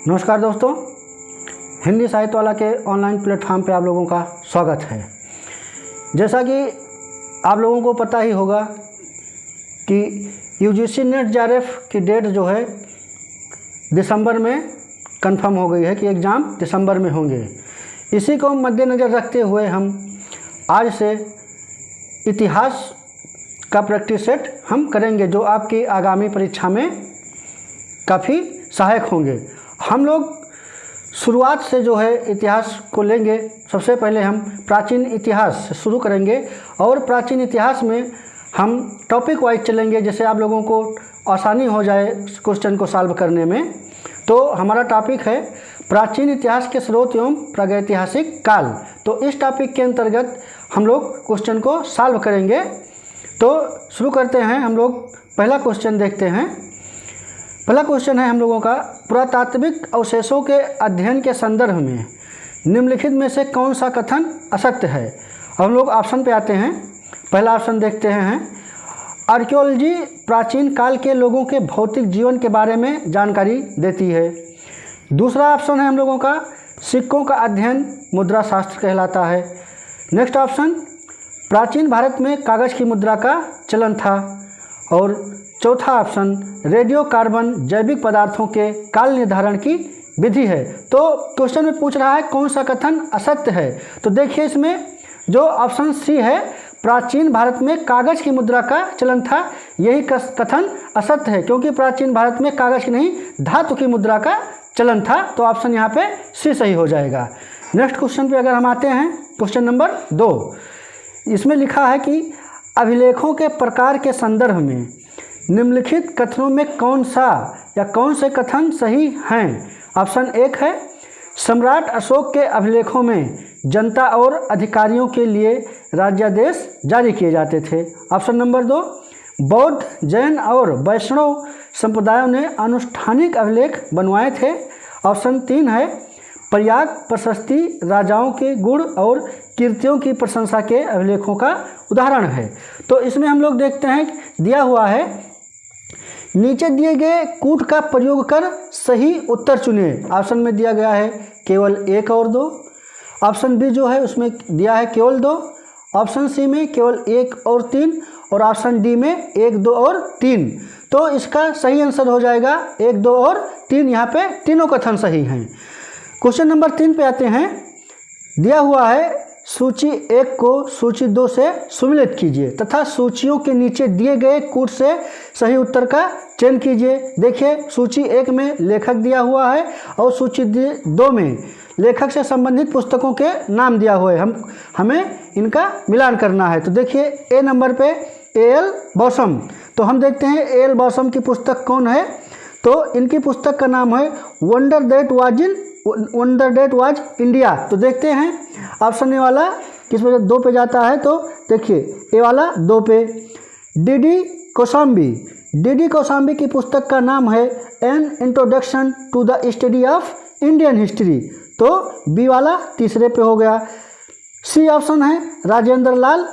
नमस्कार दोस्तों, हिंदी साहित्य वाला के ऑनलाइन प्लेटफॉर्म पे आप लोगों का स्वागत है। जैसा कि आप लोगों को पता ही होगा कि यूजीसी नेट जेआरएफ की डेट जो है दिसंबर में कंफर्म हो गई है कि एग्ज़ाम दिसंबर में होंगे। इसी को मद्देनज़र रखते हुए हम आज से इतिहास का प्रैक्टिस सेट हम करेंगे, जो आपकी आगामी परीक्षा में काफ़ी सहायक होंगे। हम लोग शुरुआत से जो है इतिहास को लेंगे। सबसे पहले हम प्राचीन इतिहास से शुरू करेंगे और प्राचीन इतिहास में हम टॉपिक वाइज चलेंगे, जैसे आप लोगों को आसानी हो जाए क्वेश्चन को सॉल्व करने में। तो हमारा टॉपिक है प्राचीन इतिहास के स्रोत एवं प्रागैतिहासिक काल। तो इस टॉपिक के अंतर्गत हम लोग क्वेश्चन को सॉल्व करेंगे। तो शुरू करते हैं। हम लोग पहला क्वेश्चन देखते हैं। पहला क्वेश्चन है हम लोगों का, पुरातात्विक अवशेषों के अध्ययन के संदर्भ में निम्नलिखित में से कौन सा कथन असत्य है। अब हम लोग ऑप्शन पे आते हैं। पहला ऑप्शन देखते हैं, आर्कियोलॉजी प्राचीन काल के लोगों के भौतिक जीवन के बारे में जानकारी देती है। दूसरा ऑप्शन है हम लोगों का, सिक्कों का अध्ययन मुद्रा शास्त्र कहलाता है। नेक्स्ट ऑप्शन, प्राचीन भारत में कागज़ की मुद्रा का चलन था। और चौथा ऑप्शन, रेडियो कार्बन जैविक पदार्थों के काल निर्धारण की विधि है। तो क्वेश्चन में पूछ रहा है कौन सा कथन असत्य है। तो देखिए इसमें जो ऑप्शन सी है, प्राचीन भारत में कागज़ की मुद्रा का चलन था, यही कथन असत्य है, क्योंकि प्राचीन भारत में कागज़ की नहीं धातु की मुद्रा का चलन था। तो ऑप्शन यहाँ पे सी सही हो जाएगा। नेक्स्ट क्वेश्चन पे अगर हम आते हैं, क्वेश्चन नंबर 2, इसमें लिखा है कि अभिलेखों के प्रकार के संदर्भ में निम्नलिखित कथनों में कौन सा या कौन से कथन सही हैं। ऑप्शन 1 है, सम्राट अशोक के अभिलेखों में जनता और अधिकारियों के लिए राज्यादेश जारी किए जाते थे। ऑप्शन नंबर 2, बौद्ध, जैन और वैष्णव संप्रदायों ने अनुष्ठानिक अभिलेख बनवाए थे। ऑप्शन 3 है, प्रयाग प्रशस्ति राजाओं के गुण और कीर्तियों की प्रशंसा के अभिलेखों का उदाहरण है। तो इसमें हम लोग देखते हैं दिया हुआ है, नीचे दिए गए कूट का प्रयोग कर सही उत्तर चुनिए। ऑप्शन में दिया गया है केवल 1 और 2। ऑप्शन बी जो है उसमें दिया है केवल 2। ऑप्शन सी में केवल 1 और 3 और ऑप्शन डी में 1, 2 और 3। तो इसका सही आंसर हो जाएगा 1, 2 और 3। यहाँ पे तीनों कथन सही हैं। क्वेश्चन नंबर 3 पे आते हैं। दिया हुआ है, सूची 1 को सूची 2 से सुमेलित कीजिए तथा सूचियों के नीचे दिए गए कूट से सही उत्तर का चयन कीजिए। देखिए सूची 1 में लेखक दिया हुआ है और सूची 2 में लेखक से संबंधित पुस्तकों के नाम दिया हुआ है। हमें इनका मिलान करना है। तो देखिए ए नंबर पे ए.एल. बॉसम। तो हम देखते हैं ए.एल. बॉसम की पुस्तक कौन है। तो इनकी पुस्तक का नाम है वंडर दैट वाज इंडिया। तो देखते हैं ऑप्शन ए वाला किस पे 2 पे जाता है। तो देखिए ए वाला 2 पे। डी कौशाम्बी की पुस्तक का नाम है an introduction to the study of Indian history. तो बी वाला तीसरे पे हो गया। सी ऑप्शन है राजेंद्र लाल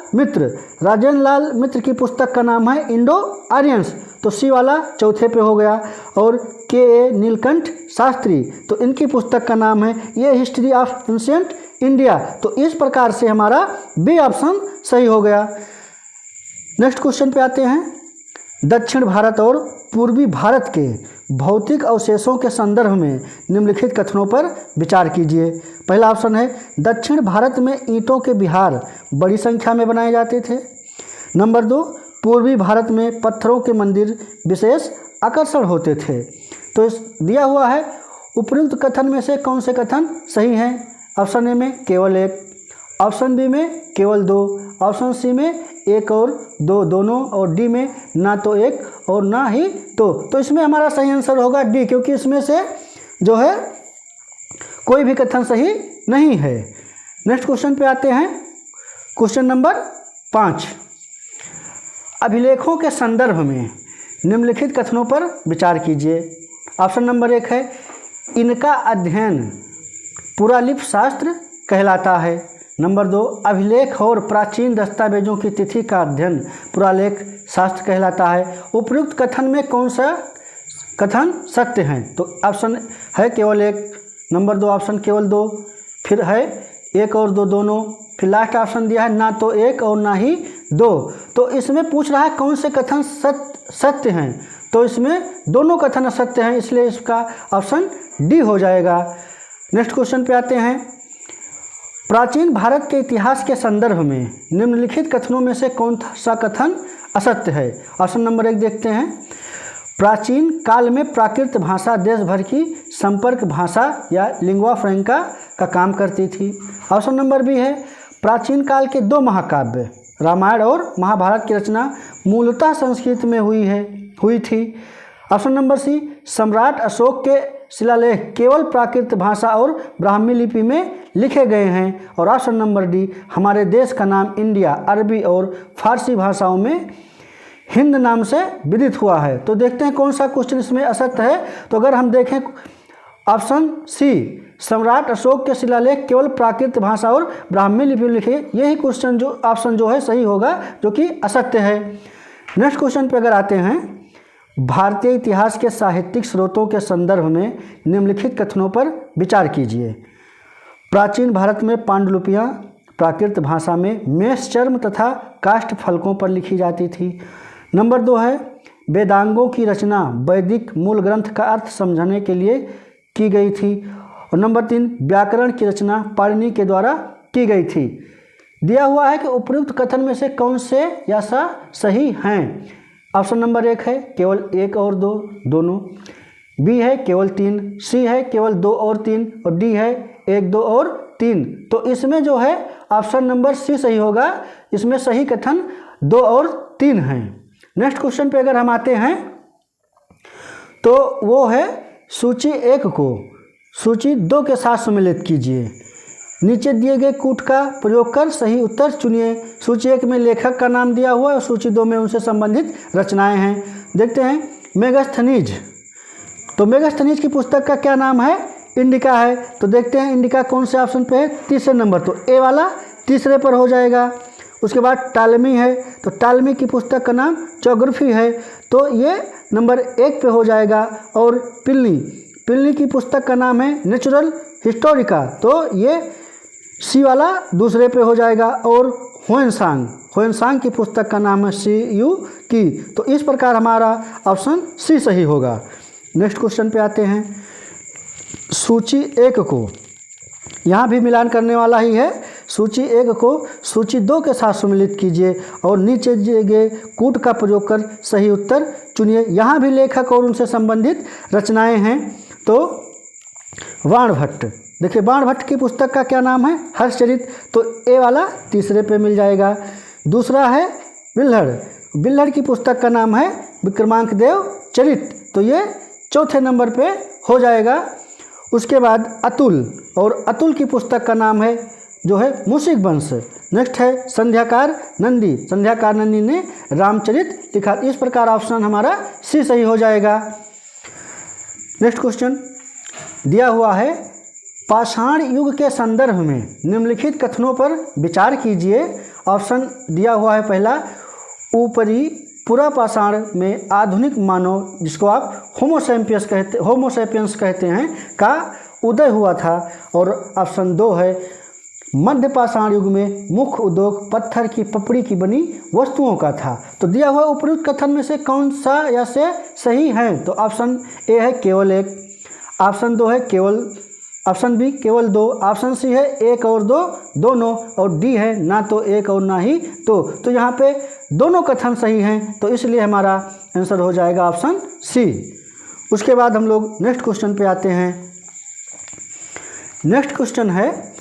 मित्र की पुस्तक का नाम है इंडो आर्यंस। तो सी वाला चौथे पे हो गया। और के नीलकंठ शास्त्री, तो इनकी पुस्तक का नाम है ये हिस्ट्री ऑफ एंशिएंट इंडिया। तो इस प्रकार से हमारा बी ऑप्शन सही हो गया। नेक्स्ट क्वेश्चन पे आते हैं। दक्षिण भारत और पूर्वी भारत के भौतिक अवशेषों के संदर्भ में निम्नलिखित कथनों पर विचार कीजिए। पहला ऑप्शन है, दक्षिण भारत में ईंटों के विहार बड़ी संख्या में बनाए जाते थे। नंबर 2, पूर्वी भारत में पत्थरों के मंदिर विशेष आकर्षण होते थे। तो दिया हुआ है उपयुक्त कथन में से कौन से कथन सही हैं। ऑप्शन ए में केवल 1, ऑप्शन बी में केवल 2, ऑप्शन सी में 1 और 2 दोनों, और डी में ना तो 1 और ना ही 2। तो इसमें हमारा सही आंसर होगा डी, क्योंकि इसमें से जो है कोई भी कथन सही नहीं है। नेक्स्ट क्वेश्चन पे आते हैं। क्वेश्चन नंबर 5, अभिलेखों के संदर्भ में निम्नलिखित कथनों पर विचार कीजिए। ऑप्शन नंबर 1 है, इनका अध्ययन पुरालिप शास्त्र कहलाता है। नंबर 2, अभिलेख और प्राचीन दस्तावेजों की तिथि का अध्ययन पुरालेख शास्त्र कहलाता है। उपयुक्त कथन में कौन सा कथन सत्य हैं? तो ऑप्शन है केवल एक, नंबर 2 ऑप्शन केवल 2, फिर है 1 और 2 दोनों, फिर लास्ट ऑप्शन दिया है ना तो 1 और ना ही 2। तो इसमें पूछ रहा है कौन से कथन सत्य हैं, तो इसमें दोनों कथन असत्य हैं, इसलिए इसका ऑप्शन डी हो जाएगा। नेक्स्ट क्वेश्चन पे आते हैं। प्राचीन भारत के इतिहास के संदर्भ में निम्नलिखित कथनों में से कौन सा कथन असत्य है? ऑप्शन नंबर 1 देखते हैं। प्राचीन काल में प्राकृत भाषा देश भर की संपर्क भाषा या लिंगुआ फ्रैंका का काम करती थी। ऑप्शन नंबर बी है प्राचीन काल के 2 महाकाव्य रामायण और महाभारत की रचना मूलतः संस्कृत में हुई थी। ऑप्शन नंबर सी सम्राट अशोक के शिलालेख केवल प्राकृत भाषा और ब्राह्मी लिपि में लिखे गए हैं। और ऑप्शन नंबर डी हमारे देश का नाम इंडिया अरबी और फारसी भाषाओं में हिंद नाम से विदित हुआ है। तो देखते हैं कौन सा क्वेश्चन इसमें असत्य है। तो अगर हम देखें ऑप्शन सी सम्राट अशोक के शिलालेख केवल प्राकृत भाषा और ब्राह्मी लिपि में लिखे, यही क्वेश्चन जो ऑप्शन जो है सही होगा, जो कि असत्य है। नेक्स्ट क्वेश्चन पे अगर आते हैं, भारतीय इतिहास के साहित्यिक स्रोतों के संदर्भ में निम्नलिखित कथनों पर विचार कीजिए। प्राचीन भारत में पांडुलिपियाँ प्राकृत भाषा में मेष चर्म तथा काष्ठ फलकों पर लिखी जाती थी। नंबर 2 है वेदांगों की रचना वैदिक मूल ग्रंथ का अर्थ समझने के लिए की गई थी। और नंबर 3 व्याकरण की रचना पाणिनि के द्वारा की गई थी। दिया हुआ है कि उपयुक्त कथन में से कौन से या सा सही हैं? ऑप्शन नंबर 1 है केवल 1 और 2 दोनों, बी है केवल 3, सी है केवल 2 और 3 और डी है 1 2 और 3। तो इसमें जो है ऑप्शन नंबर सी सही होगा। इसमें सही कथन 2 और 3 हैं। नेक्स्ट क्वेश्चन पे अगर हम आते हैं तो वो है सूची 1 को सूची 2 के साथ सम्मिलित कीजिए। नीचे दिए गए कूट का प्रयोग कर सही उत्तर चुनिए। सूची 1 में लेखक का नाम दिया हुआ है और सूची 2 में उनसे संबंधित रचनाएं हैं। देखते हैं मेगास्थनीज। तो मेगास्थनीज की पुस्तक का क्या नाम है? इंडिका है। तो देखते हैं इंडिका कौन से ऑप्शन पे है? तीसरे नंबर, तो ए वाला तीसरे पर हो जाएगा। उसके बाद टालमी है, तो टालमी की पुस्तक का नाम ज्योग्राफी है, तो ये नंबर 1 पे हो जाएगा। और पिल्ली की पुस्तक का नाम है नेचुरल हिस्टोरिका, तो ये सी वाला दूसरे पे हो जाएगा। और हुएनसांग की पुस्तक का नाम है CU की, तो इस प्रकार हमारा ऑप्शन सी सही होगा। नेक्स्ट क्वेश्चन पे आते हैं। सूची 1 को यहाँ भी मिलान करने वाला ही है। सूची 1 को सूची 2 के साथ सम्मिलित कीजिए और नीचे दिए गए कूट का प्रयोग कर सही उत्तर चुनिए। यहाँ भी लेखक और उनसे संबंधित रचनाएं हैं। तो बाणभट्ट, देखिए बाणभट्ट की पुस्तक का क्या नाम है? हर्षचरित, तो ए वाला तीसरे पे मिल जाएगा। दूसरा है बिल्हड़ की पुस्तक का नाम है विक्रमांकदेव चरित, तो ये चौथे नंबर पे हो जाएगा। उसके बाद अतुल की पुस्तक का नाम है जो है मूषिक वंश। नेक्स्ट है संध्याकार नंदी ने रामचरित लिखा। इस प्रकार ऑप्शन हमारा सी सही हो जाएगा। नेक्स्ट क्वेश्चन दिया हुआ है पाषाण युग के संदर्भ में निम्नलिखित कथनों पर विचार कीजिए। ऑप्शन दिया हुआ है पहला, ऊपरी पुरापाषाण में आधुनिक मानव, जिसको आप होमोसैपियंस कहते हैं, का उदय हुआ था। और ऑप्शन 2 है मध्य पाषाण युग में मुख्य उद्योग पत्थर की पपड़ी की बनी वस्तुओं का था। तो दिया हुआ उपयुक्त कथन में से कौन सा या से सही है? तो ऑप्शन ए है केवल 1, ऑप्शन 2 है केवल, ऑप्शन बी केवल 2, ऑप्शन सी है 1 और 2 दोनों, और डी है ना तो 1 और ना ही 2। तो यहाँ पे दोनों कथन सही हैं, तो इसलिए हमारा आंसर हो जाएगा ऑप्शन सी। उसके बाद हम लोग नेक्स्ट क्वेश्चन पे आते हैं। नेक्स्ट क्वेश्चन है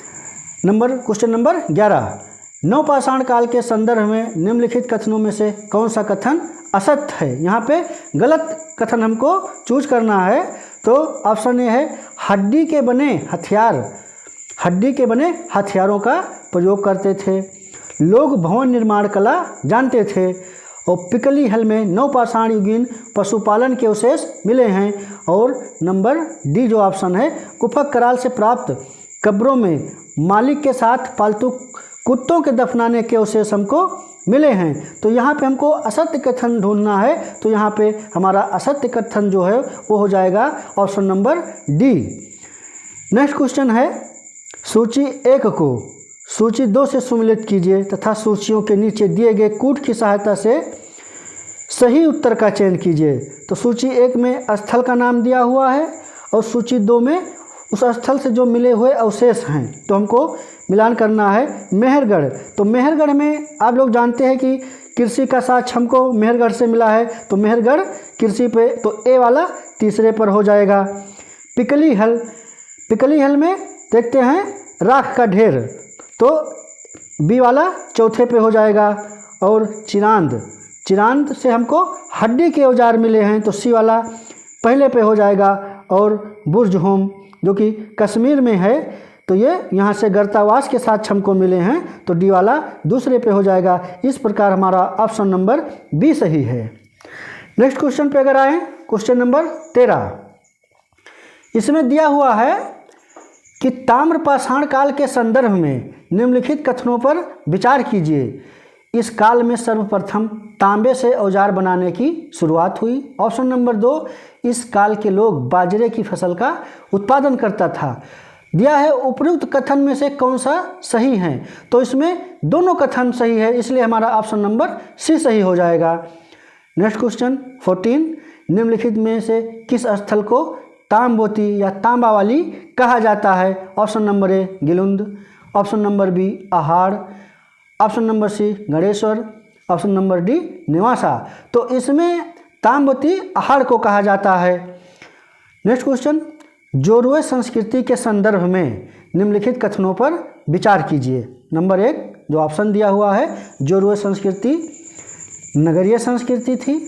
क्वेश्चन नंबर 11। नवपाषाण काल के संदर्भ में निम्नलिखित कथनों में से कौन सा कथन असत्य है? यहाँ पे गलत कथन हमको चूज करना है। तो ऑप्शन ए है हड्डी के बने हथियारों का प्रयोग करते थे। लोग भवन निर्माण कला जानते थे। और पिकली हल में नवपाषाण युगीन पशुपालन के अवशेष मिले हैं। और नंबर डी जो ऑप्शन है कुफक कराल से प्राप्त कब्रों में मालिक के साथ पालतू कुत्तों के दफनाने के अवशेष हमको मिले हैं। तो यहाँ पे हमको असत्य कथन ढूंढना है, तो यहाँ पे हमारा असत्य कथन जो है वो हो जाएगा option number D. Next question है, सूची 1 को सूची 2 से सम्मिलित कीजिए तथा सूचियों के नीचे दिए गए कूट की सहायता से सही उत्तर का चयन कीजिए। तो सूची 1 में स्थल का नाम दिया हुआ है और सूची 2 में उस स्थल से जो मिले हुए अवशेष हैं, तो हमको मिलान करना है। मेहरगढ़, तो मेहरगढ़ में आप लोग जानते हैं कि कृषि का साक्ष्य हमको मेहरगढ़ से मिला है, तो मेहरगढ़ कृषि पे, तो ए वाला तीसरे पर हो जाएगा। पिकली हल, पिकली हल में देखते हैं राख का ढेर, तो बी वाला चौथे पे हो जाएगा। और चिरांद, चिरांद से हमको हड्डी के औजार मिले हैं, तो सी वाला पहले पे हो जाएगा। और बुर्ज होम जो कि कश्मीर में है, तो ये यहाँ से गर्तावास के साथ हमको मिले हैं, तो डी वाला दूसरे पे हो जाएगा। इस प्रकार हमारा ऑप्शन नंबर बी सही है। नेक्स्ट क्वेश्चन पे अगर आए, क्वेश्चन नंबर 13, इसमें दिया हुआ है कि ताम्रपाषाण काल के संदर्भ में निम्नलिखित कथनों पर विचार कीजिए। इस काल में सर्वप्रथम तांबे से औजार बनाने की शुरुआत हुई। ऑप्शन नंबर 2, इस काल के लोग बाजरे की फसल का उत्पादन करता था। दिया है उपयुक्त कथन में से कौन सा सही है, तो इसमें दोनों कथन सही है, इसलिए हमारा ऑप्शन नंबर सी सही हो जाएगा। नेक्स्ट क्वेश्चन 14, निम्नलिखित में से किस स्थल को ताम्बोती या तांबा वाली कहा जाता है। Option number A Gilund, option number B Ahar, option number C Ganeshwar, option number D Nivasa. तो इसमें ताम्बोती आहाड़ को कहा जाता है। नेक्स्ट क्वेश्चन, जोरवे संस्कृति के संदर्भ में निम्नलिखित कथनों पर विचार कीजिए। नंबर 1 जो ऑप्शन दिया हुआ है, जोरवे संस्कृति नगरीय संस्कृति थी।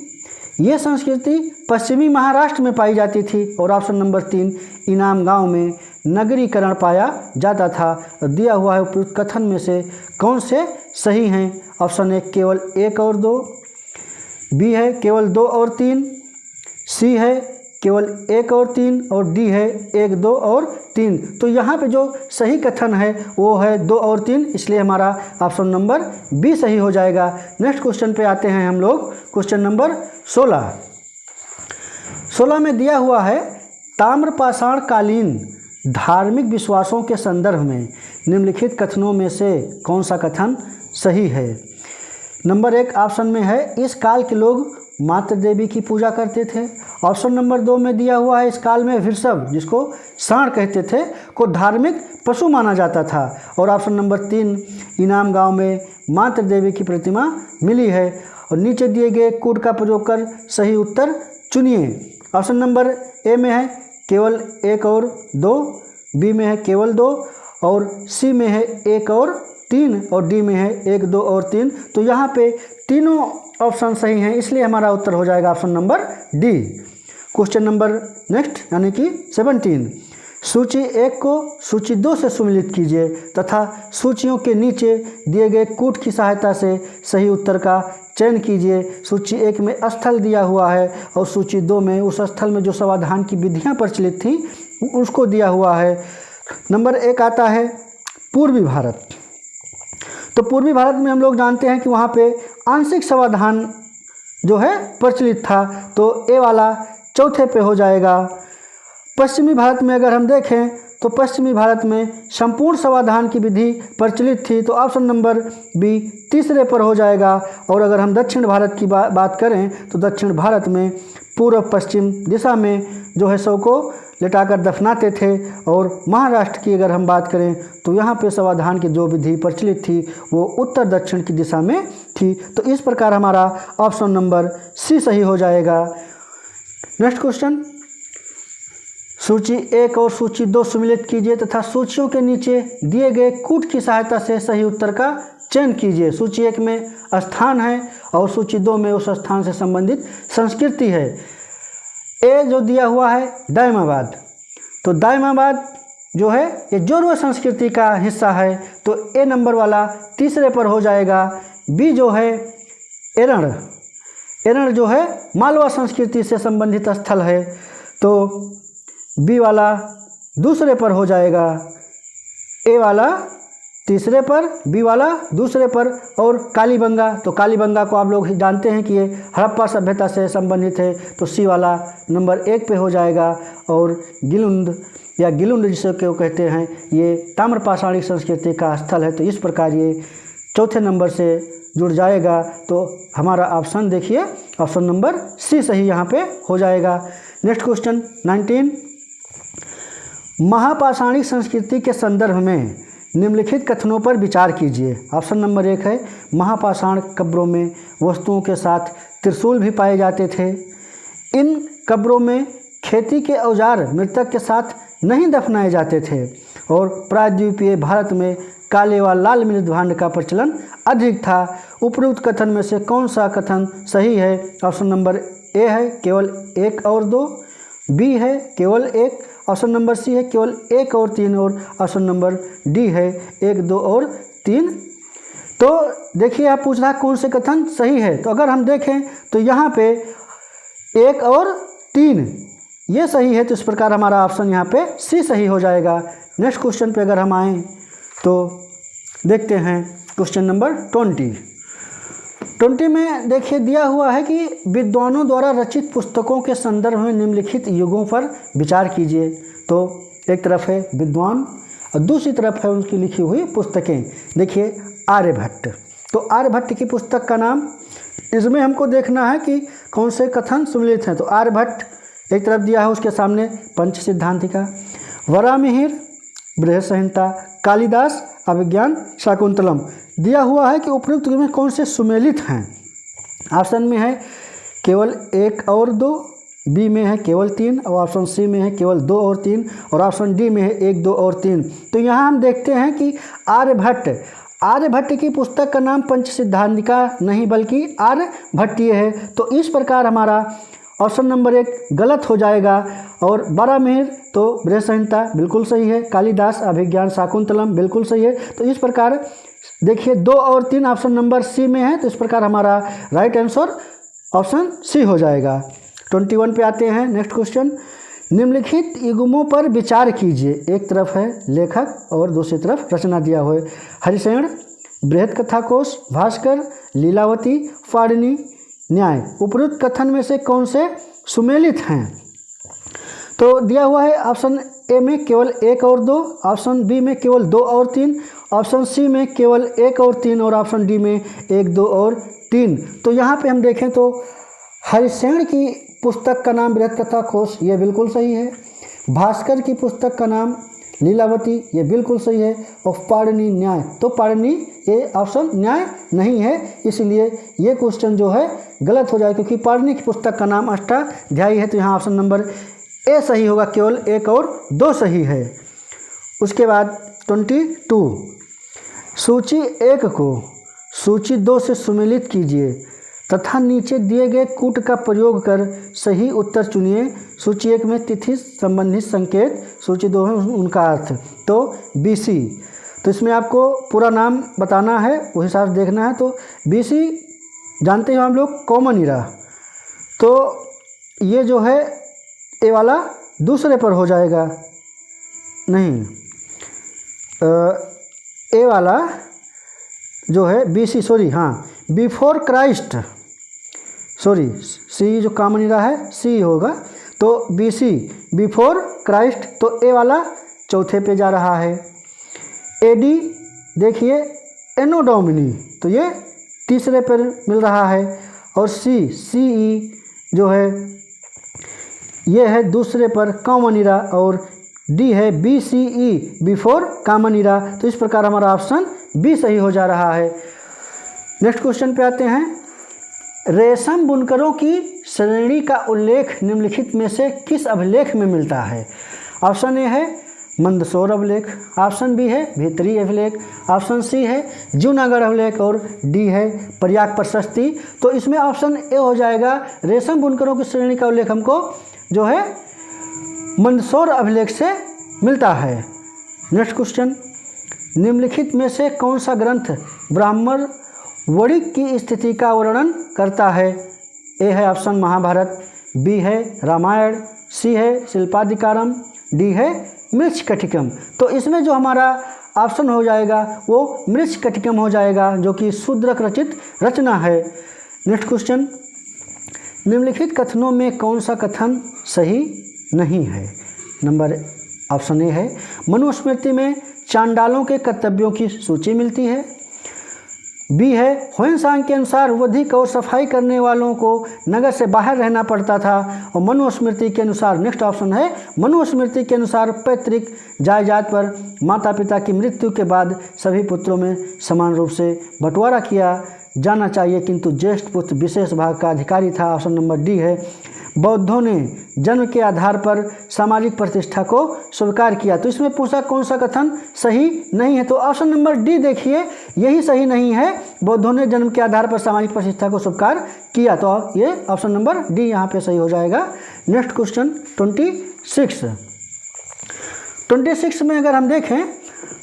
ये संस्कृति पश्चिमी महाराष्ट्र में पाई जाती थी। और ऑप्शन नंबर 3, इनाम गांव में नगरीकरण पाया जाता था। दिया हुआ है उपयुक्त कथन में से कौन से सही हैं। ऑप्शन ए केवल 1 और 2, बी है केवल 2 और 3, सी है केवल 1 और 3, और डी है 1, 2 और 3। तो यहाँ पे जो सही कथन है वो है 2 और 3, इसलिए हमारा ऑप्शन नंबर बी सही हो जाएगा। नेक्स्ट क्वेश्चन पे आते हैं हम लोग, क्वेश्चन नंबर 16। 16 में दिया हुआ है ताम्रपाषाण कालीन धार्मिक विश्वासों के संदर्भ में निम्नलिखित कथनों में से कौन सा कथन सही है। नंबर 1 ऑप्शन में है, इस काल के लोग मातृ देवी की पूजा करते थे। ऑप्शन नंबर 2 में दिया हुआ है, इस काल में वृषभ, जिसको सांड कहते थे, को धार्मिक पशु माना जाता था। और ऑप्शन नंबर 3, इनाम गांव में मातृ देवी की प्रतिमा मिली है। और नीचे दिए गए कोड का प्रयोग कर सही उत्तर चुनिए। ऑप्शन नंबर ए में है केवल 1 और 2, बी में है केवल 2, और सी में है 1 और 3, और डी में है 1, 2 और 3। तो यहाँ पे तीनों ऑप्शन सही हैं, इसलिए हमारा उत्तर हो जाएगा option number D. Question number next यानी कि 17, सूची 1 को सूची 2 से सम्मिलित कीजिए तथा सूचियों के नीचे दिए गए कूट की सहायता से सही उत्तर का चयन कीजिए। सूची 1 में स्थल दिया हुआ है और सूची 2 में उस स्थल में जो समाधान की विधियां प्रचलित थी उसको दिया हुआ है। नंबर 1 आता है पूर्वी भारत। तो पूर्वी भारत में हम लोग जानते हैं कि वहाँ पे आंशिक समाधान जो है प्रचलित था, तो ए वाला चौथे पे हो जाएगा। पश्चिमी भारत में अगर हम देखें तो पश्चिमी भारत में संपूर्ण समाधान की विधि प्रचलित थी, तो ऑप्शन नंबर बी तीसरे पर हो जाएगा। और अगर हम दक्षिण भारत की बात करें तो दक्षिण भारत में पूर्व पश्चिम दिशा में जो है सौ को लिटाकर दफनाते थे। और महाराष्ट्र की अगर हम बात करें तो यहाँ पे समाधान की जो विधि प्रचलित थी वो उत्तर दक्षिण की दिशा में थी। तो इस प्रकार हमारा ऑप्शन नंबर सी सही हो जाएगा। नेक्स्ट क्वेश्चन, सूची 1 और सूची 2 सम्मिलित कीजिए तथा सूचियों के नीचे दिए गए कूट की सहायता से सही उत्तर का चयन कीजिए। सूची 1 में स्थान है और सूची 2 में उस स्थान से संबंधित संस्कृति है। ए जो दिया हुआ है दायमाबाद, तो दायमाबाद जो है ये जोरवे संस्कृति का हिस्सा है, तो ए नंबर वाला तीसरे पर हो जाएगा। बी जो है एरण, एरण जो है मालवा संस्कृति से संबंधित स्थल है, तो बी वाला दूसरे पर हो जाएगा। ए वाला तीसरे पर, बी वाला दूसरे पर, और कालीबंगा, तो कालीबंगा को आप लोग जानते हैं कि ये हड़प्पा सभ्यता से संबंधित है, तो सी वाला नंबर 1 पे हो जाएगा। और गिलुंड या गिलुंड जिसे क्यों कहते हैं, ये ताम्रपाषाणी संस्कृति का स्थल है, तो इस प्रकार ये चौथे नंबर से जुड़ जाएगा। तो हमारा ऑप्शन देखिए, ऑप्शन नंबर सी सही यहाँ पे हो जाएगा। नेक्स्ट क्वेश्चन 19, महापाषाणिक संस्कृति के संदर्भ में निम्नलिखित कथनों पर विचार कीजिए। ऑप्शन नंबर 1 है, महापाषाण कब्रों में वस्तुओं के साथ त्रिशूल भी पाए जाते थे। इन कब्रों में खेती के औजार मृतक के साथ नहीं दफनाए जाते थे और प्रायद्वीपीय भारत में काले व लाल मृत भांड का प्रचलन अधिक था। उपरोक्त कथन में से कौन सा कथन सही है? ऑप्शन नंबर ए है केवल 1 और 2, बी है केवल 1, ऑप्शन नंबर सी है केवल 1 और 3, और ऑप्शन नंबर डी है 1, 2 और 3। तो देखिए आप पूछ रहा है कौन से कथन सही है, तो अगर हम देखें तो यहाँ पे 1 और 3 ये सही है, तो इस प्रकार हमारा ऑप्शन यहाँ पे सी सही हो जाएगा। नेक्स्ट क्वेश्चन पे अगर हम आएँ तो देखते हैं क्वेश्चन नंबर 20 में देखिए दिया हुआ है कि विद्वानों द्वारा रचित पुस्तकों के संदर्भ में निम्नलिखित युगों पर विचार कीजिए। तो एक तरफ है विद्वान और दूसरी तरफ है उनकी लिखी हुई पुस्तकें। देखिए आर्यभट्ट, तो आर्यभट्ट की पुस्तक का नाम, इसमें हमको देखना है कि कौन से कथन सुमिलित हैं। तो आर्यभट्ट एक तरफ दिया है, उसके सामने पंच सिद्धांतिका, वराहमिहिर बृहद संहिता, कालिदास अभिज्ञान शाकुंतलम। दिया हुआ है कि उपरोक्त में कौन से सुमेलित हैं। ऑप्शन में है केवल 1 और 2, बी में है केवल 3, और ऑप्शन सी में है केवल 2 और 3, और ऑप्शन डी में है 1, 2 और 3। तो यहाँ हम देखते हैं कि आर्यभट्ट की पुस्तक का नाम पंच सिद्धांतिका नहीं बल्कि आर्यभट्टीय है। तो इस प्रकार हमारा ऑप्शन नंबर 1 गलत हो जाएगा। और वराहमिहिर तो बृहद संहिता बिल्कुल सही है, कालिदास अभिज्ञान शाकुंतलम बिल्कुल सही है। तो इस प्रकार देखिए 2 और 3 ऑप्शन नंबर सी में है, तो इस प्रकार हमारा राइट आंसर ऑप्शन सी हो जाएगा। 21 पे आते हैं। नेक्स्ट क्वेश्चन, निम्नलिखित युग्मों पर विचार कीजिए। एक तरफ है लेखक और दूसरी तरफ रचना दिया हुआ है। हरिशयन, बृहद कथाकोश, भास्कर, लीलावती, पाणिनि, न्याय। उपरोक्त कथन में से कौन से सुमेलित हैं? तो दिया हुआ है ऑप्शन ए में केवल 1 और 2, ऑप्शन बी में केवल 2 और 3, ऑप्शन सी में केवल 1 और 3, और ऑप्शन डी में 1, 2 और 3। तो यहाँ पे हम देखें तो हरिशयन की पुस्तक का नाम बृहद कथाकोश, ये बिल्कुल सही है। भास्कर की पुस्तक का नाम लीलावती, ये बिल्कुल सही है। और पाणिनि न्याय, तो पाणिनि ये ऑप्शन न्याय नहीं है, इसलिए ये क्वेश्चन जो है गलत हो जाए, क्योंकि पाणिनि की पुस्तक का नाम अष्टाध्यायी है। तो यहाँ ऑप्शन नंबर ए सही होगा, केवल 1 और 2 सही है। उसके बाद 22, सूची 1 को सूची 2 से सुमेलित कीजिए तथा नीचे दिए गए कूट का प्रयोग कर सही उत्तर चुनिए। सूची 1 में तिथि संबंधित संकेत, सूची 2 में उनका अर्थ। तो बीसी, तो इसमें आपको पूरा नाम बताना है, उस हिसाब से देखना है। तो बीसी जानते हैं हम लोग कॉमन इरा, तो ये जो है ए वाला दूसरे पर हो जाएगा, नहीं ए वाला जो है बीसी, सॉरी हाँ बिफोर क्राइस्ट, सॉरी सी जो कॉमन इरा है सी होगा। तो बीसी बिफोर क्राइस्ट, तो ए वाला चौथे पे जा रहा है। एडी देखिए एनो डोमिनी, तो ये तीसरे पर मिल रहा है। और सीई जो है ये है दूसरे पर कॉमन इरा, और डी है बीसीई बिफोर कॉमन इरा। तो इस प्रकार हमारा ऑप्शन बी सही हो जा रहा है। नेक्स्ट क्वेश्चन पे आते हैं। रेशम बुनकरों की श्रेणी का उल्लेख निम्नलिखित में से किस अभिलेख में मिलता है? ऑप्शन ए है मंदसौर अभिलेख, ऑप्शन बी है भीतरी अभिलेख, ऑप्शन सी है जूनागढ़ अभिलेख, और डी है प्रयाग प्रशस्ति। तो इसमें ऑप्शन ए हो जाएगा, रेशम बुनकरों की श्रेणी का उल्लेख हमको जो है मंदसौर अभिलेख से मिलता है। नेक्स्ट क्वेश्चन, निम्नलिखित में से कौन सा ग्रंथ ब्राह्मण वणिक की स्थिति का वर्णन करता है? ए है ऑप्शन महाभारत, बी है रामायण, सी है शिल्पाधिकारम, डी है मृच्छकटिकम। तो इसमें जो हमारा ऑप्शन हो जाएगा वो मृच्छकटिकम हो जाएगा, जो कि शूद्रक रचित रचना है। नेक्स्ट क्वेश्चन, निम्नलिखित कथनों में कौन सा कथन सही नहीं है? नंबर ऑप्शन ए है, मनुस्मृति में चांडालों के कर्तव्यों की सूची मिलती है। बी है, ह्वेनसांग के अनुसार वधिक और सफाई करने वालों को नगर से बाहर रहना पड़ता था। और मनुस्मृति के अनुसार, नेक्स्ट ऑप्शन है, मनुस्मृति के अनुसार पैतृक जायदाद पर माता पिता की मृत्यु के बाद सभी पुत्रों में समान रूप से बंटवारा किया जाना चाहिए, किंतु ज्येष्ठ पुत्र विशेष भाग का अधिकारी था। ऑप्शन नंबर डी है। बौद्धों ने जन्म के आधार पर सामाजिक प्रतिष्ठा को स्वीकार किया। तो इसमें पूछा कौन सा कथन सही नहीं है, तो ऑप्शन नंबर डी देखिए, यही सही नहीं है। बौद्धों ने जन्म के आधार पर सामाजिक प्रतिष्ठा को स्वीकार किया, तो ये ऑप्शन नंबर डी यहाँ पे सही हो जाएगा। नेक्स्ट क्वेश्चन 26 में अगर हम देखें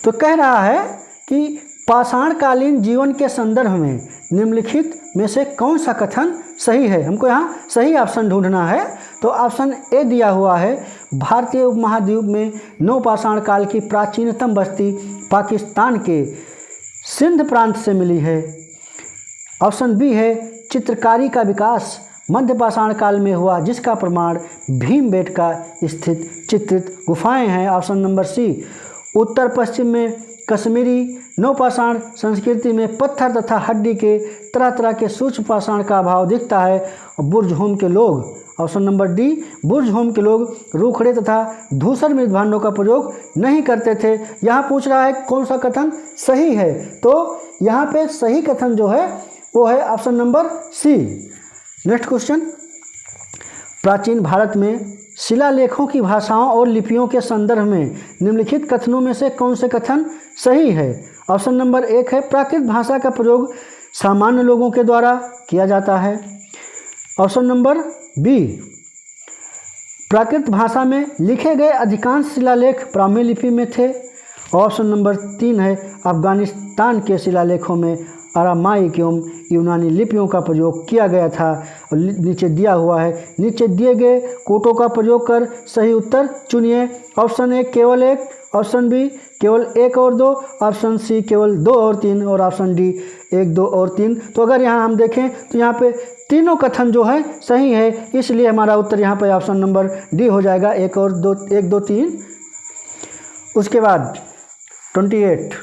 तो कह रहा है कि पाषाणकालीन जीवन के संदर्भ में निम्नलिखित में से कौन सा कथन सही है? हमको यहाँ सही ऑप्शन ढूंढना है। तो ऑप्शन ए दिया हुआ है, भारतीय उपमहाद्वीप में नवपाषाण काल की प्राचीनतम बस्ती पाकिस्तान के सिंध प्रांत से मिली है। ऑप्शन बी है, चित्रकारी का विकास मध्य पाषाण काल में हुआ, जिसका प्रमाण भीमबेटका स्थित चित्रित गुफाएं हैं। ऑप्शन नंबर सी, उत्तर पश्चिम में कश्मीरी नवपाषाण संस्कृति में पत्थर तथा हड्डी के तरह तरह के सूक्ष्म पाषाण का अभाव दिखता है। और बुर्जहोम के लोग, ऑप्शन नंबर डी, बुर्जहोम के लोग रूखड़े तथा धूसर मृत भांडों का प्रयोग नहीं करते थे। यहाँ पूछ रहा है कौन सा कथन सही है, तो यहाँ पे सही कथन जो है वो है option number C. Next question, प्राचीन भारत में शिलालेखों की भाषाओं और लिपियों के संदर्भ में निम्नलिखित कथनों में से कौन से कथन सही है? ऑप्शन नंबर एक है, प्राकृत भाषा का प्रयोग सामान्य लोगों के द्वारा किया जाता है। ऑप्शन नंबर बी, प्राकृत भाषा में लिखे गए अधिकांश शिलालेख ब्राह्मी लिपि में थे। ऑप्शन नंबर 3 है, अफगानिस्तान के शिलालेखों में अरामाइक एवं यूनानी लिपियों का प्रयोग किया गया था। और नीचे दिया हुआ है, नीचे दिए गए कोटों का प्रयोग कर सही उत्तर चुनिए। ऑप्शन ए केवल 1, ऑप्शन बी केवल 1 और 2, ऑप्शन सी केवल 2 और 3 और ऑप्शन डी 1, 2 और 3। तो अगर यहाँ हम देखें तो यहाँ पे तीनों कथन जो है सही है, इसलिए हमारा उत्तर यहाँ पे ऑप्शन नंबर डी हो जाएगा, 1 और 2, 1, 2, 3। उसके बाद 28,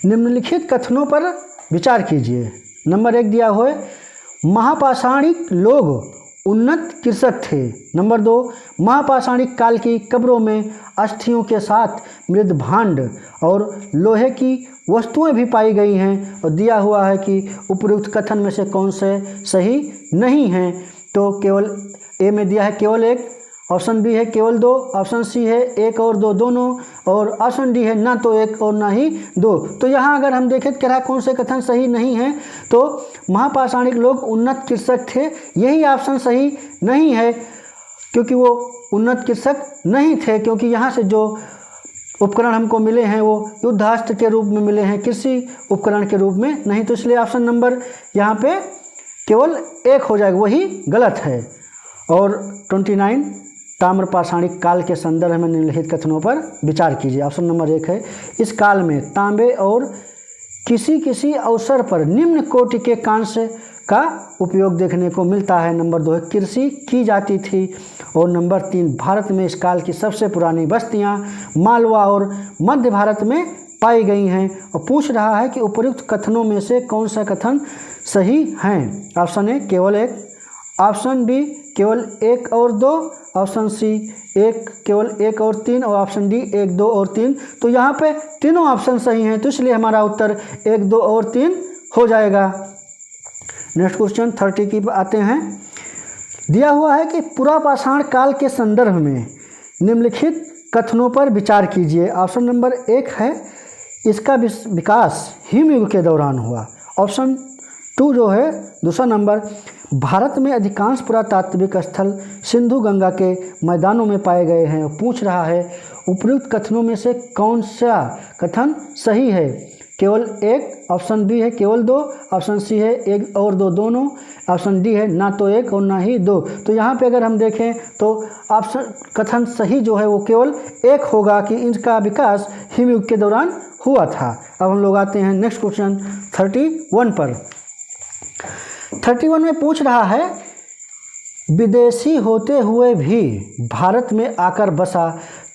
निम्नलिखित कथनों पर विचार कीजिए। नंबर 1 दिया हुआ है, महापाषाणिक लोग उन्नत कृषक थे। नंबर 2, महापाषाणिक काल की कब्रों में अस्थियों के साथ मृद भांड और लोहे की वस्तुएं भी पाई गई हैं। और दिया हुआ है कि उपयुक्त कथन में से कौन से सही नहीं हैं, तो केवल ए में दिया है केवल 1, ऑप्शन बी है केवल 2, ऑप्शन सी है 1 और 2 दोनों, और ऑप्शन डी है ना तो 1 और ना ही 2। तो यहाँ अगर हम देखें तो कह रहा है कौन से कथन सही नहीं है, तो महापाषाणिक लोग उन्नत कृषक थे, यही ऑप्शन सही नहीं है, क्योंकि वो उन्नत कृषक नहीं थे, क्योंकि यहाँ से जो उपकरण हमको मिले हैं वो युद्धास्त्र के रूप में मिले हैं, कृषि उपकरण के रूप में नहीं। तो इसलिए ऑप्शन नंबर यहाँ पे केवल 1 हो जाएगा, वही गलत है। और 29, ताम्रपाषाणिक काल के संदर्भ में निम्नलिखित कथनों पर विचार कीजिए। ऑप्शन नंबर 1 है, इस काल में तांबे और किसी किसी अवसर पर निम्न कोटि के कांस्य का उपयोग देखने को मिलता है। नंबर 2 है, कृषि की जाती थी। और नंबर 3, भारत में इस काल की सबसे पुरानी बस्तियां मालवा और मध्य भारत में पाई गई हैं। और पूछ रहा है कि उपर्युक्त कथनों में से कौन सा कथन सही हैं। ऑप्शन ए केवल 1, ऑप्शन बी केवल 1 और 2, ऑप्शन सी केवल 1 और 3 और ऑप्शन डी 1, 2 और 3। तो यहाँ पे तीनों ऑप्शन सही हैं, तो इसलिए हमारा उत्तर 1, 2 और 3 हो जाएगा। नेक्स्ट क्वेश्चन 30 की आते हैं। दिया हुआ है कि पुरापाषाण काल के संदर्भ में निम्नलिखित कथनों पर विचार कीजिए। ऑप्शन नंबर 1 है, इसका विकास हिमयुग के दौरान हुआ। ऑप्शन 2 जो है दूसरा नंबर, भारत में अधिकांश पुरातात्विक स्थल सिंधु गंगा के मैदानों में पाए गए हैं। पूछ रहा है उपयुक्त कथनों में से कौन सा कथन सही है। केवल 1, ऑप्शन बी है केवल 2, ऑप्शन सी है 1 और 2 दोनों, ऑप्शन डी है ना तो एक और ना ही दो। तो यहाँ पे अगर हम देखें तो ऑप्शन कथन सही जो है वो केवल एक होगा कि इनका विकास हिमयुग के दौरान हुआ था। अब हम लोग आते हैं नेक्स्ट क्वेश्चन 31 पर। 31 में पूछ रहा है विदेशी होते हुए भी भारत में आकर बसा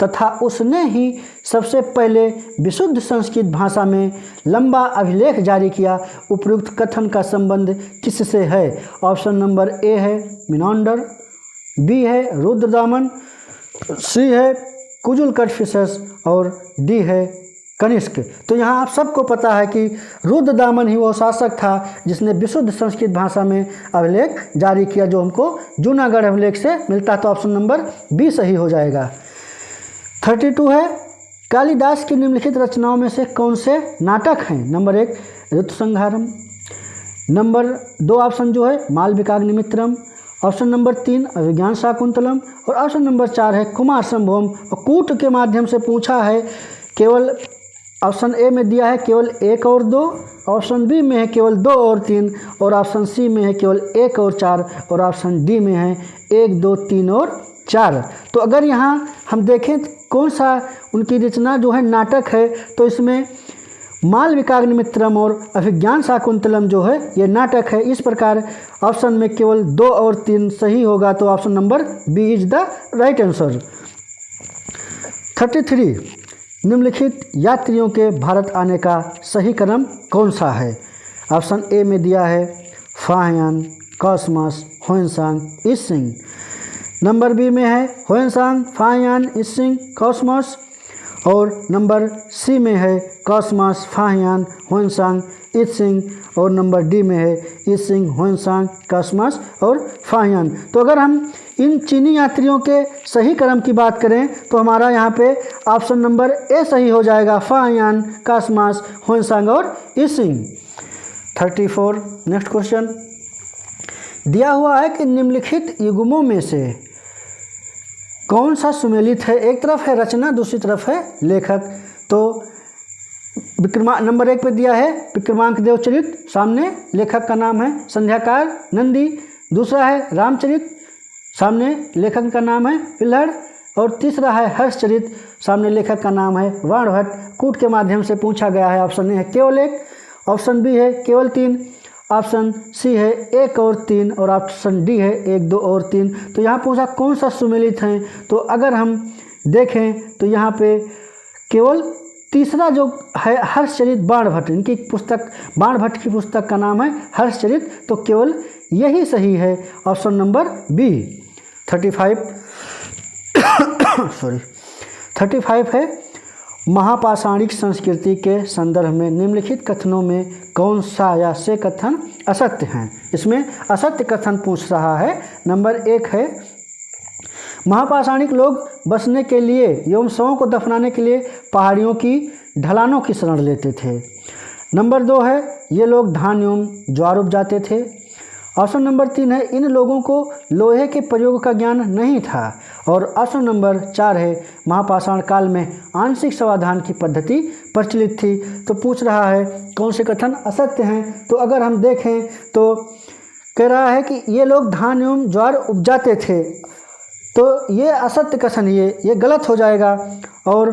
तथा उसने ही सबसे पहले विशुद्ध संस्कृत भाषा में लंबा अभिलेख जारी किया, उपयुक्त कथन का संबंध किससे है? ऑप्शन नंबर ए है मिनांडर, बी है रुद्रदामन, सी है कुजुल कटफिशस और डी है कनिष्क। तो यहाँ आप सबको पता है कि रुद्रदामन ही वो शासक था जिसने विशुद्ध संस्कृत भाषा में अभिलेख जारी किया, जो हमको जूनागढ़ अभिलेख से मिलता है। तो ऑप्शन नंबर बी सही हो जाएगा। 32 है कालिदास की निम्नलिखित रचनाओं में से कौन से नाटक हैं? नंबर 1 ऋतुसंहारम, नंबर 2 ऑप्शन जो है मालविकाग्निमित्रम, ऑप्शन नंबर 3 अभिज्ञान शाकुंतलम और ऑप्शन नंबर 4 है कुमार संभवम। और कूट के माध्यम से पूछा है, केवल ऑप्शन ए में दिया है केवल 1 और 2, ऑप्शन बी में है केवल 2 और 3 और ऑप्शन सी में है केवल 1 और 4 और ऑप्शन डी में है 1, 2, 3 और 4। तो अगर यहाँ हम देखें कौन सा उनकी रचना जो है नाटक है, तो इसमें मालविकाग्निमित्रम और अभिज्ञान शाकुंतलम जो है ये नाटक है। इस प्रकार ऑप्शन में केवल 2 और 3 सही होगा। तो option number B is the right answer. 33 निम्नलिखित यात्रियों के भारत आने का सही क्रम कौन सा है? ऑप्शन ए में दिया है फाहियान, कॉस्मस, होयनसांग, इसिंग, नंबर बी में है होयनसांग, फाहियान, इसिंग, कॉस्मस और नंबर सी में है कॉस्मस, फाहियान, होयनसांग, इसिंग और नंबर डी में है इसिंग, होयनसांग, कॉस्मस और फाहियान। तो अगर हम इन चीनी यात्रियों के सही क्रम की बात करें तो हमारा यहाँ पे ऑप्शन नंबर ए सही हो जाएगा, फाहियान, कॉस्मस, होयनसांग और इसिंग। 34 नेक्स्ट क्वेश्चन दिया हुआ है कि निम्नलिखित युग्मों में से कौन सा सुमेलित है? एक तरफ है रचना, दूसरी तरफ है लेखक। तो नंबर 1 पे दिया है विक्रमांक देवचरित, सामने लेखक का नाम है संध्याकार नंदी, दूसरा है रामचरित, सामने लेखक का नाम है पिल्हड़ और तीसरा है हर्षचरित, सामने लेखक का नाम है वाणभट्ट। कूट के माध्यम से पूछा गया है। ऑप्शन ए है केवल 1, ऑप्शन बी है केवल 3, ऑप्शन सी है 1 और 3 और ऑप्शन डी है 1, 2 और 3। तो यहाँ पूछा कौन सा सुमेलित है, तो अगर हम देखें तो यहाँ पे केवल तीसरा जो है हर्षचरित बाणभट्ट, इनकी पुस्तक बाणभट्ट की पुस्तक का नाम है हर्षचरित, तो केवल यही सही है, ऑप्शन नंबर बी। 35 है महापाषाणिक संस्कृति के संदर्भ में निम्नलिखित कथनों में कौन सा या से कथन असत्य हैं? इसमें असत्य कथन पूछ रहा है। नंबर 1 है महापाषाणिक लोग बसने के लिए एवं शवों को दफनाने के लिए पहाड़ियों की ढलानों की शरण लेते थे। नंबर 2 है ये लोग धान एवं ज्वार उपजाते थे। ऑप्शन नंबर 3 है इन लोगों को लोहे के प्रयोग का ज्ञान नहीं था और ऑप्शन नंबर 4 है महापाषाण काल में आंशिक समाधान की पद्धति प्रचलित थी। तो पूछ रहा है कौन से कथन असत्य हैं? तो अगर हम देखें तो कह रहा है कि ये लोग धान एवं ज्वार उपजाते थे, तो ये असत्य कथन ये गलत हो जाएगा। और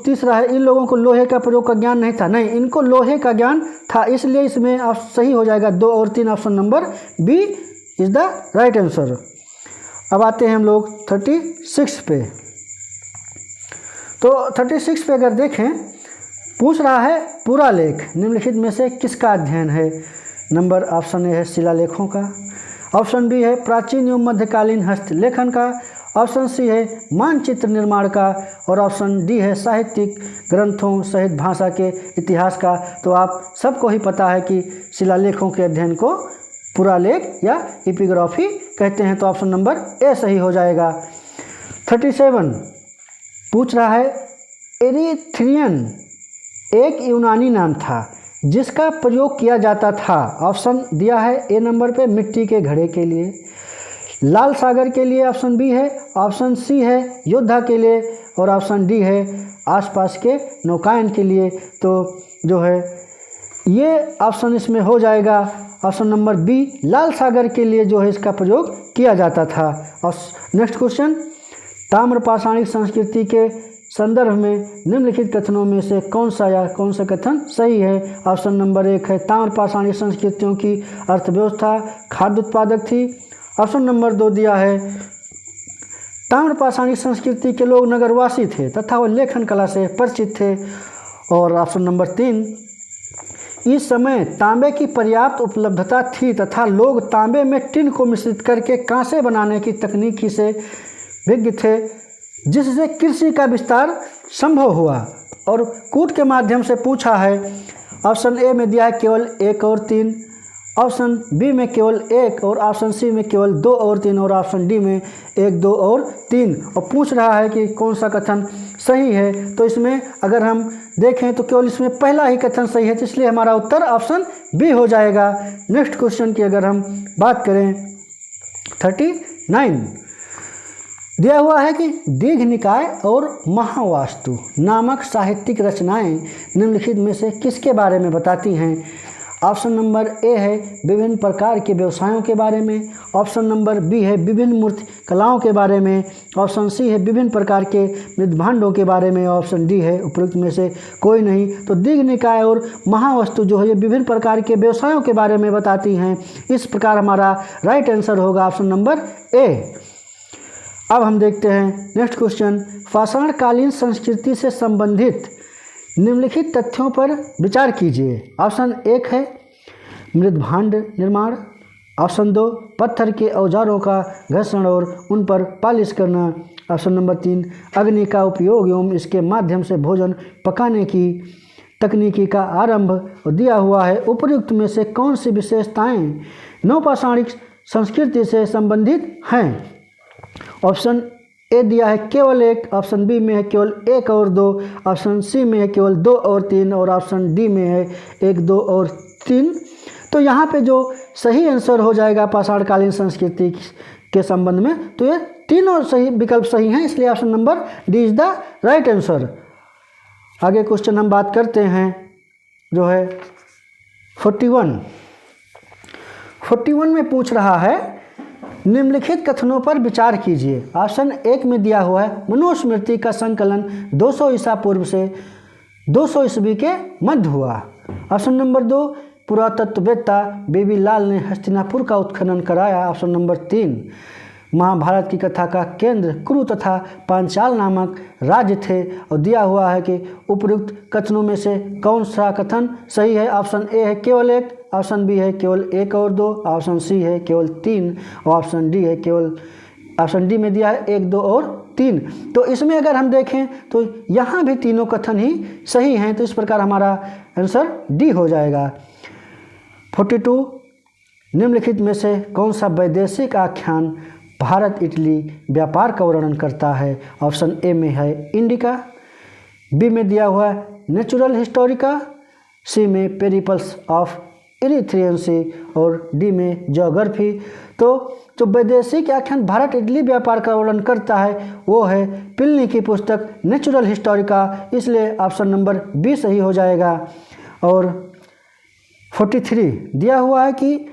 तीसरा है इन लोगों को लोहे का प्रयोग का ज्ञान नहीं था, नहीं, इनको लोहे का ज्ञान था, इसलिए इसमें आप सही हो जाएगा 2 और 3, option number B is the right answer. अब आते हैं हम लोग 36 पे। तो 36 पे अगर देखें पूछ रहा है पूरा लेख निम्नलिखित में से किसका अध्ययन है? नंबर ऑप्शन ए है शिलालेखों का, ऑप्शन बी है प्राचीन एवं मध्यकालीन हस्तलेखन का, ऑप्शन सी है मानचित्र निर्माण का और ऑप्शन डी है साहित्यिक ग्रंथों सहित भाषा के इतिहास का। तो आप सबको ही पता है कि शिलालेखों के अध्ययन को पुरालेख या एपिग्राफी कहते हैं। तो ऑप्शन नंबर ए सही हो जाएगा। 37 पूछ रहा है एरिथ्रियन एक यूनानी नाम था जिसका प्रयोग किया जाता था। ऑप्शन दिया है ए नंबर पे मिट्टी के घड़े के लिए, लाल सागर के लिए ऑप्शन बी है, ऑप्शन सी है योद्धा के लिए और ऑप्शन डी है आसपास के नौकायन के लिए। तो जो है ये ऑप्शन इसमें हो जाएगा ऑप्शन नंबर बी लाल सागर के लिए जो है इसका प्रयोग किया जाता था। और नेक्स्ट क्वेश्चन, ताम्रपाषाणिक संस्कृति के संदर्भ में निम्नलिखित कथनों में से कौन सा कथन सही है। ऑप्शन नंबर 1 है ताम्रपाषाणिक संस्कृतियों की अर्थव्यवस्था खाद्य उत्पादक थी। ऑप्शन नंबर 2 दिया है ताम्रपाषाणिक संस्कृति के लोग नगरवासी थे तथा वह लेखन कला से परिचित थे। और ऑप्शन नंबर 3, इस समय तांबे की पर्याप्त उपलब्धता थी तथा लोग तांबे में टिन को मिश्रित करके कांसे बनाने की तकनीकी से विज्ञ थे, जिससे कृषि का विस्तार संभव हुआ। और कूट के माध्यम से पूछा है। ऑप्शन ए में दिया है केवल 1 और 3, ऑप्शन बी में केवल 1 और ऑप्शन सी में केवल 2 और 3 और ऑप्शन डी में 1, 2 और 3। और पूछ रहा है कि कौन सा कथन सही है। तो इसमें अगर हम देखें तो केवल इसमें पहला ही कथन सही है, तो इसलिए हमारा उत्तर ऑप्शन बी हो जाएगा। नेक्स्ट क्वेश्चन की अगर हम बात करें 39 दिया हुआ है कि दीर्घ निकाय और महावास्तु नामक साहित्यिक रचनाएं निम्नलिखित में से किसके बारे में बताती हैं। ऑप्शन नंबर ए है विभिन्न प्रकार के व्यवसायों के बारे में, ऑप्शन नंबर बी है विभिन्न मूर्ति कलाओं के बारे में, ऑप्शन सी है विभिन्न प्रकार के मृदभांडों के बारे में, ऑप्शन डी है उपरोक्त में से कोई नहीं। तो दीर्घ निकाय और महावस्तु जो है ये विभिन्न प्रकार के व्यवसायों के बारे में बताती हैं। इस प्रकार हमारा राइट आंसर होगा ऑप्शन नंबर ए। अब हम देखते हैं नेक्स्ट क्वेश्चन, पाषाणकालीन संस्कृति से संबंधित निम्नलिखित तथ्यों पर विचार कीजिए। ऑप्शन 1 है मृदभांड निर्माण, ऑप्शन 2 पत्थर के औजारों का घर्षण और उन पर पालिश करना, ऑप्शन नंबर 3 अग्नि का उपयोग एवं इसके माध्यम से भोजन पकाने की तकनीकी का आरंभ। और दिया हुआ है उपयुक्त में से कौन सी विशेषताएं नवपाषाणिक संस्कृति से संबंधित हैं। ऑप्शन ए दिया है केवल 1, ऑप्शन बी में है केवल 1 और 2, ऑप्शन सी में है केवल 2 और 3 और ऑप्शन डी में है 1, 2 और 3। तो यहाँ पे जो सही आंसर हो जाएगा पाषाणकालीन संस्कृति के संबंध में, तो ये तीनों सही विकल्प सही हैं, इसलिए option number D is the right answer. आगे क्वेश्चन हम बात करते हैं जो है 41 में पूछ रहा है निम्नलिखित कथनों पर विचार कीजिए। ऑप्शन 1 में दिया हुआ है मनुस्मृति का संकलन 200 ईसा पूर्व से 200 ईस्वी के मध्य हुआ। ऑप्शन नंबर 2 पुरातत्ववेत्ता बीबी लाल ने हस्तिनापुर का उत्खनन कराया। ऑप्शन नंबर 3 महाभारत की कथा का केंद्र कुरु तथा पांचाल नामक राज्य थे। और दिया हुआ है कि उपयुक्त कथनों में से कौन सा कथन सही है। ऑप्शन ए है केवल 1, ऑप्शन बी है केवल 1 और 2, ऑप्शन सी है केवल 3 और ऑप्शन डी है केवल, ऑप्शन डी में दिया है 1, 2 और 3। तो इसमें अगर हम देखें तो यहाँ भी तीनों कथन ही सही हैं, तो इस प्रकार हमारा आंसर डी हो जाएगा। 42 निम्नलिखित में से कौन सा वैदेशिक आख्यान भारत इटली व्यापार का वर्णन करता है। ऑप्शन ए में है इंडिका, बी में दिया हुआ है नेचुरल हिस्टोरिका, सी में पेरिपल्स ऑफ इरिथ्रियन सी और डी में ज्योग्राफी। तो जो वैदेशिक आख्यान भारत इटली व्यापार का वर्णन करता है वो है प्लिनी की पुस्तक नेचुरल हिस्टोरिका, इसलिए ऑप्शन नंबर बी सही हो जाएगा। और 43 दिया हुआ है कि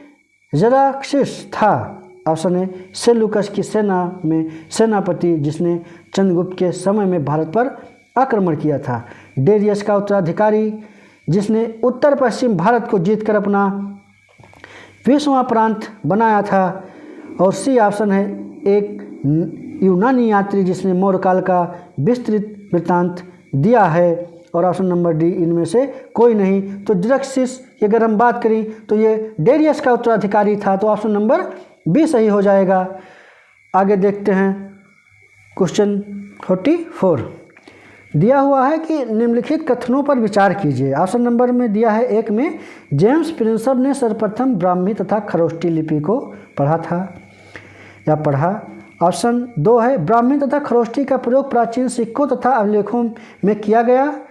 ज़राक्सिस था, ऑप्शन है सेल्यूकस की सेना में सेनापति जिसने चंद्रगुप्त के समय में भारत पर आक्रमण किया था। डेरियस का उत्तराधिकारी जिसने उत्तर पश्चिम भारत को जीतकर अपना 20वां प्रांत बनाया था। और सी ऑप्शन है एक यूनानी यात्री जिसने मौर्य काल का विस्तृत वृत्तांत दिया है। और ऑप्शन नंबर डी इनमें से कोई नहीं। तो ज़राक्सिस की अगर हम बात करें तो ये डेरियस का उत्तराधिकारी था, तो ऑप्शन नंबर बी सही हो जाएगा। आगे देखते हैं क्वेश्चन 44 दिया हुआ है कि निम्नलिखित कथनों पर विचार कीजिए। ऑप्शन नंबर में दिया है 1 में जेम्स प्रिंसर ने सर्वप्रथम ब्राह्मी तथा खरोष्टी लिपि को पढ़ा था या पढ़ा। ऑप्शन 2 है ब्राह्मी तथा खरोष्टी का प्रयोग प्राचीन सिक्कों तथा अभिलेखों में किया गया।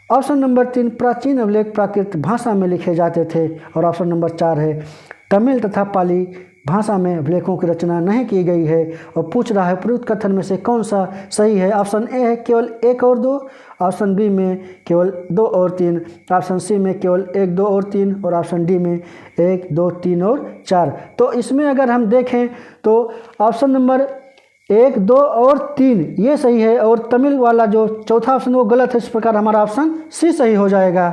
ऑप्शन नंबर 3 प्राचीन अभिलेख प्राकृत भाषा में लिखे जाते थे। और ऑप्शन नंबर 4 है तमिल तथा पाली भाषा में अभिलेखों की रचना नहीं की गई है। और पूछ रहा है उपयुक्त कथन में से कौन सा सही है। ऑप्शन ए है केवल 1 और 2, ऑप्शन बी में केवल 2 और 3, ऑप्शन सी में केवल 1, 2 और 3 और ऑप्शन डी में 1, 2, 3 और 4। तो इसमें अगर हम देखें तो ऑप्शन नंबर 1, 2 और 3 ये सही है और तमिल वाला जो चौथा ऑप्शन वो गलत है। इस प्रकार हमारा ऑप्शन सी सही हो जाएगा।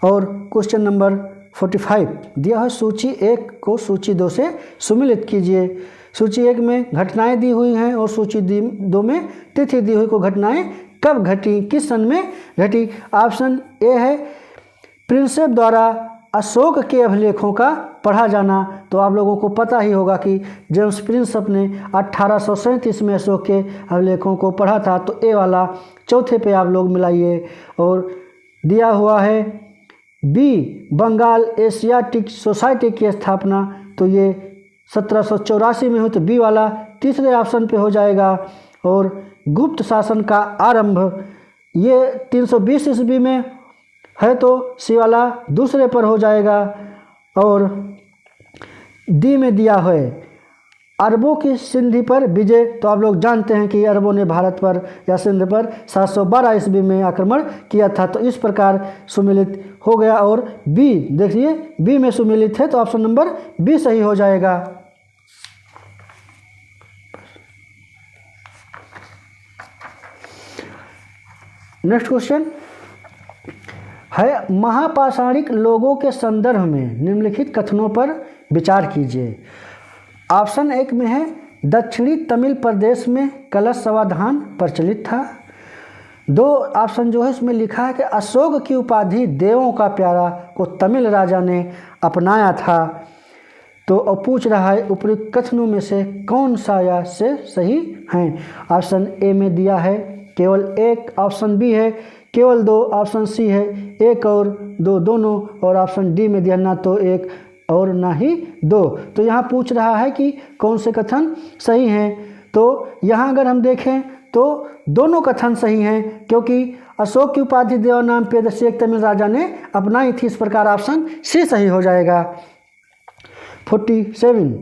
और क्वेश्चन नंबर 45 दिया है सूची 1 को सूची 2 से सुमिलित कीजिए। सूची 1 में घटनाएं दी हुई हैं और सूची 2 में तिथि दी हुई को घटनाएं कब घटी, किस सन में घटी। ऑप्शन ए है प्रिंसेप द्वारा अशोक के अभिलेखों का पढ़ा जाना। तो आप लोगों को पता ही होगा कि जेम्स प्रिंसेप ने 1837 में अशोक के अभिलेखों को पढ़ा था। तो ए वाला चौथे पे आप लोग मिलाइए। और दिया हुआ है बी बंगाल एशियाटिक सोसाइटी की स्थापना, तो ये 1784 में हुई। तो बी वाला तीसरे ऑप्शन पे हो जाएगा। और गुप्त शासन का आरंभ ये 320 ईस्वी में है, तो सी वाला दूसरे पर हो जाएगा। और डी में दिया है अरबों की सिंधी पर विजय। तो आप लोग जानते हैं कि अरबों ने भारत पर या सिंध पर 712 ईस्वी में आक्रमण किया था। तो इस प्रकार सुमिलित हो गया। और बी देखिए बी में सुमिलित है, तो ऑप्शन नंबर बी सही हो जाएगा। नेक्स्ट क्वेश्चन है महापाषाणिक लोगों के संदर्भ में निम्नलिखित कथनों पर विचार कीजिए। ऑप्शन 1 में है दक्षिणी तमिल प्रदेश में कलश समाधान प्रचलित था। 2 ऑप्शन जो है इसमें लिखा है कि अशोक की उपाधि देवों का प्यारा को तमिल राजा ने अपनाया था। तो पूछ रहा है उपयुक्त कथनों में से कौन सा या से सही हैं। ऑप्शन ए में दिया है केवल 1, ऑप्शन बी है केवल 2, ऑप्शन सी है 1 और 2 दोनों, और ऑप्शन डी में दिया ना तो 1 और ना ही 2। तो यहाँ पूछ रहा है कि कौन से कथन सही हैं। तो यहाँ अगर हम देखें तो दोनों कथन सही हैं, क्योंकि अशोक की उपाधि देव नाम पे शेख तमिल राजा ने अपनाई थी। इस प्रकार ऑप्शन सी सही हो जाएगा। 47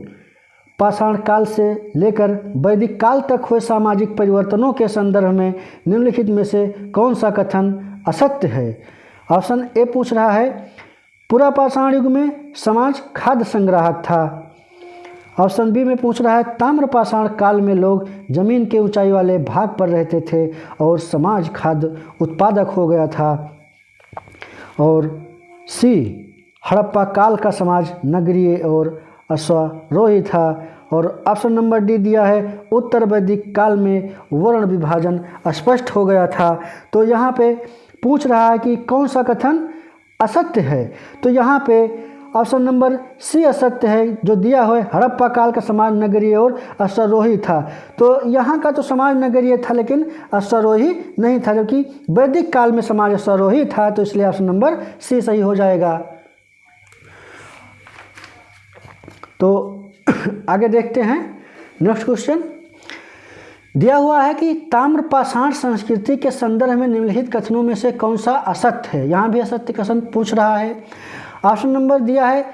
पाषाण काल से लेकर वैदिक काल तक हुए सामाजिक परिवर्तनों के संदर्भ में निम्नलिखित में से कौन सा कथन असत्य है। ऑप्शन ए पूछ रहा है पूरा पाषाण युग में समाज खाद्य संग्राहक था। ऑप्शन बी में पूछ रहा है ताम्र पाषाण काल में लोग जमीन के ऊंचाई वाले भाग पर रहते थे और समाज खाद्य उत्पादक हो गया था। और सी हड़प्पा काल का समाज नगरीय और अश्वारोही था। और ऑप्शन नंबर डी दिया है उत्तर वैदिक काल में वर्ण विभाजन स्पष्ट हो गया था। तो यहाँ पे पूछ रहा है कि कौन सा कथन असत्य है। तो यहाँ पे ऑप्शन नंबर सी असत्य है, जो दिया है हड़प्पा काल का समाज नगरीय और अश्वारोही था। तो यहाँ का तो समाज नगरीय था लेकिन अश्वारोही नहीं था, जबकि वैदिक काल में समाज अश्वारोही था। तो इसलिए ऑप्शन नंबर सी सही हो जाएगा। तो आगे देखते हैं नेक्स्ट क्वेश्चन। दिया हुआ है कि ताम्र पाषाण संस्कृति के संदर्भ में निम्नलिखित कथनों में से कौन सा असत्य है। यहाँ भी असत्य कथन पूछ रहा है। ऑप्शन नंबर दिया है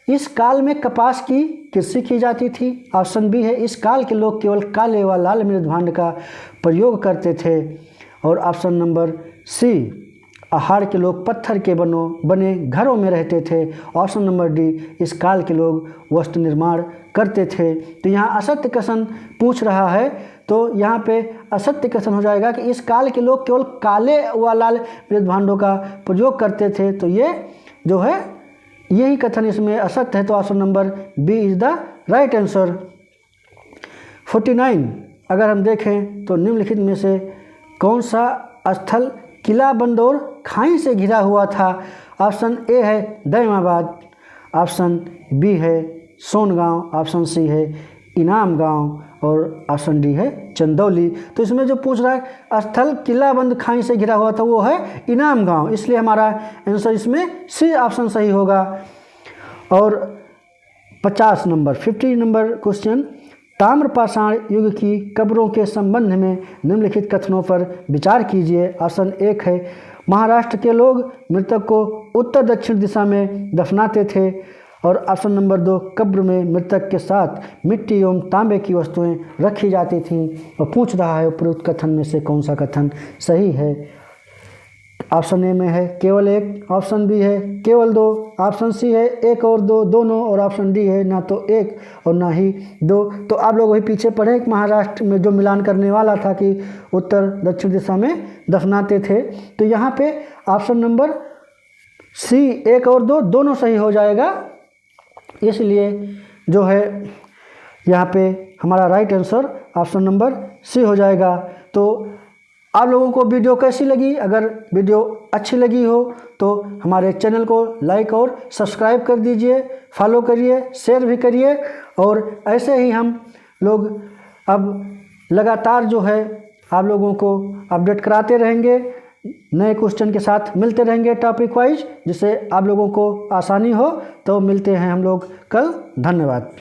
इस काल में कपास की कृषि की जाती थी। ऑप्शन बी है इस काल के लोग केवल काले व लाल मृदभांड का प्रयोग करते थे। और ऑप्शन नंबर सी आहार के लोग पत्थर के बने घरों में रहते थे। ऑप्शन नंबर डी इस काल के लोग वस्त्र निर्माण करते थे। तो यहाँ असत्य कथन पूछ रहा है, तो यहाँ पे असत्य कथन हो जाएगा कि इस काल के लोग केवल काले व लाल मृदभांडों का प्रयोग करते थे। तो ये जो है यही कथन इसमें असत्य है। तो option number B is the right answer. 49 अगर हम देखें तो निम्नलिखित में से कौन सा स्थल किला बंद और खाई से घिरा हुआ था। ऑप्शन ए है दैमाबाद, ऑप्शन बी है सोनगांव, ऑप्शन सी है इनाम गांव और ऑप्शन डी है चंदौली। तो इसमें जो पूछ रहा है स्थल किला बंद खाई से घिरा हुआ था वो है इनाम गांव, इसलिए हमारा आंसर इसमें सी ऑप्शन सही होगा। और 50 नंबर क्वेश्चन ताम्रपाषाण युग की कब्रों के संबंध में निम्नलिखित कथनों पर विचार कीजिए। ऑप्शन 1 है महाराष्ट्र के लोग मृतक को उत्तर दक्षिण दिशा में दफनाते थे। और ऑप्शन नंबर 2, कब्र में मृतक के साथ मिट्टी एवं तांबे की वस्तुएं रखी जाती थीं। और पूछ रहा है उपरोक्त कथन में से कौन सा कथन सही है। ऑप्शन ए में है केवल 1, ऑप्शन बी है केवल 2, ऑप्शन सी है 1 और 2 दोनों, और ऑप्शन डी है ना तो 1 और ना ही 2। तो आप लोग वही पीछे पढ़े महाराष्ट्र में जो मिलान करने वाला था कि उत्तर दक्षिण दिशा में दफनाते थे। तो यहाँ पे ऑप्शन नंबर सी 1 और 2 दोनों सही हो जाएगा। इसलिए जो है यहाँ पे हमारा right answer option number C हो जाएगा। तो आप लोगों को वीडियो कैसी लगी? अगर वीडियो अच्छी लगी हो तो हमारे चैनल को लाइक और सब्सक्राइब कर दीजिए, फॉलो करिए, शेयर भी करिए। और ऐसे ही हम लोग अब लगातार जो है आप लोगों को अपडेट कराते रहेंगे, नए क्वेश्चन के साथ मिलते रहेंगे टॉपिक वाइज, जिससे आप लोगों को आसानी हो। तो मिलते हैं हम लोग कल। धन्यवाद।